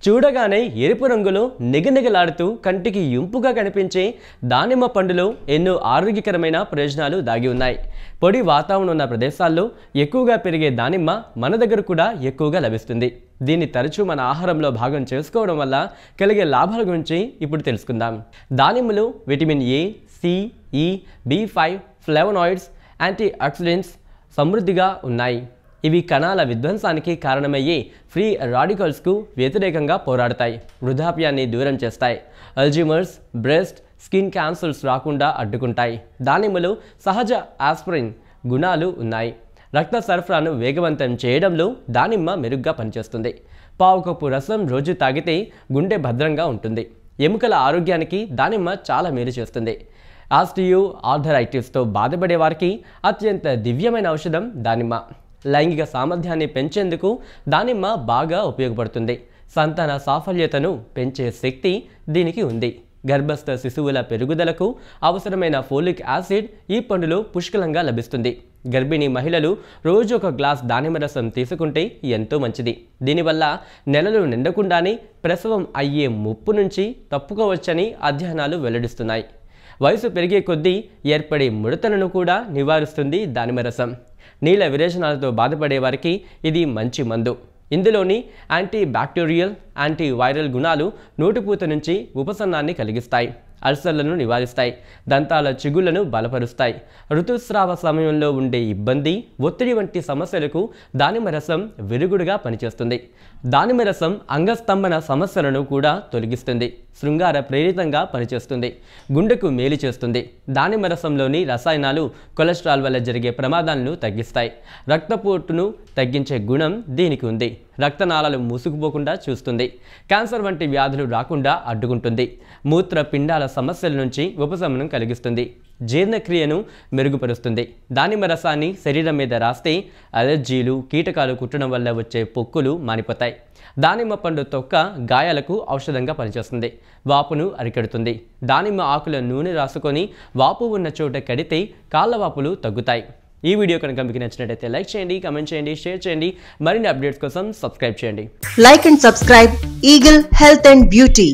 చూడగానే ఎరుపు రంగులో నిగనిగలాడుతూ కంటికి ఇంపుగా కనిపించే దానిమ్మ పండులో ఎన్నో ఆరోగ్యకరమైన ప్రయోజనాలు దాగి ఉన్నాయి. పొడి వాతావరణం ఉన్న ప్రదేశాల్లో ఎక్కువగా పెరిగే దానిమ్మ మన దగ్గర కూడా ఎక్కువగా లభిస్తుంది. దీన్ని తరచూ మన ఆహారంలో భాగం చేసుకోవడం వల్ల కలిగే లాభాల గురించి ఇప్పుడు తెలుసుకుందాం. దానిమ్మలో విటమిన్ ఏ, సి, ఈ, B5, ఫ్లేవనాయిడ్స్, యాంటీ ఆక్సిడెంట్స్ సమృద్ధిగా ఉన్నాయి. ఇవి కణాల విధ్వంసానికి కారణమయ్యే ఫ్రీ రాడికల్స్కు వ్యతిరేకంగా పోరాడతాయి, వృద్ధాప్యాన్ని దూరం చేస్తాయి, అల్జీమర్స్, బ్రెస్ట్, స్కిన్ క్యాన్సర్స్ రాకుండా అడ్డుకుంటాయి. దానిమ్మలో సహజ ఆస్పిరిన్ గుణాలు ఉన్నాయి. రక్త సరఫరాను వేగవంతం చేయడంలో దానిమ్మ మెరుగ్గా పనిచేస్తుంది. పావు కప్పు రసం రోజు తాగితే గుండె భద్రంగా ఉంటుంది. ఎముకల ఆరోగ్యానికి దానిమ్మ చాలా మేలు చేస్తుంది. ఆస్టియో ఆర్థరైటిస్తో బాధపడే వారికి అత్యంత దివ్యమైన ఔషధం దానిమ్మ. లైంగిక సామర్థ్యాన్ని పెంచేందుకు దానిమ్మ బాగా ఉపయోగపడుతుంది. సంతాన సాఫల్యతను పెంచే శక్తి దీనికి ఉంది. గర్భస్థ శిశువుల పెరుగుదలకు అవసరమైన ఫోలిక్ యాసిడ్ ఈ పండులో పుష్కలంగా లభిస్తుంది. గర్భిణీ మహిళలు రోజు ఒక గ్లాస్ దానిమ్మ రసం తీసుకుంటే ఎంతో మంచిది. దీనివల్ల నెలలు నిండకుండానే ప్రసవం అయ్యే ముప్పు నుంచి తప్పుకోవచ్చని అధ్యయనాలు వెల్లడిస్తున్నాయి. వయసు పెరిగే కొద్దీ ఏర్పడే ముడతలను కూడా నివారిస్తుంది దానిమ్మ రసం. నీళ్ళ విరేచనాలతో బాధపడే వారికి ఇది మంచి మందు. ఇందులోని యాంటీ బ్యాక్టీరియల్, యాంటీ వైరల్ గుణాలు నోటిపూత నుంచి ఉపశమనాన్ని కలిగిస్తాయి, అల్సర్లను నివారిస్తాయి, దంతాల చిగుళ్లను బలపరుస్తాయి. ఋతుస్రావ సమయంలో ఉండే ఇబ్బంది, ఒత్తిడి వంటి సమస్యలకు దానిమ్మ రసం విరుగుడుగా పనిచేస్తుంది. దానిమ్మ రసం అంగస్తంభన సమస్యలను కూడా తొలగిస్తుంది. శృంగార ప్రేరితంగా పనిచేస్తుంది. గుండెకు మేలు చేస్తుంది. దానిమ్మ రసంలోని రసాయనాలు కొలెస్ట్రాల్ వల్ల జరిగే ప్రమాదాలను తగ్గిస్తాయి. రక్తపోటును తగ్గించే గుణం దీనికి ఉంది. రక్తనాళాలు మూసుకుపోకుండా చూస్తుంది. క్యాన్సర్ వంటి వ్యాధులు రాకుండా అడ్డుకుంటుంది. మూత్రపిండాల సమస్యల నుంచి ఉపశమనం కలిగిస్తుంది. జీర్ణక్రియను మెరుగుపరుస్తుంది. దానిమ్మ రసాన్ని శరీరం మీద రాస్తే అలర్జీలు, కీటకాలు కుట్టడం వల్ల వచ్చే పొక్కులు మానిపోతాయి. దానిమ్మ పండు తొక్క గాయాలకు ఔషధంగా పనిచేస్తుంది. వాపును అరికడుతుంది. దానిమ్మ ఆకుల నూనె రాసుకొని వాపు ఉన్న చోట కడితే కాళ్ళ వాపులు తగ్గుతాయి. ఈ వీడియో కనుక మీకు నచ్చినట్లయితే లైక్ చేయండి, కమెంట్ చేయండి, షేర్ చేయండి. మరిన్ని అప్డేట్స్ కోసం సబ్స్క్రైబ్ చేయండి. Like and subscribe Eagle Health and Beauty.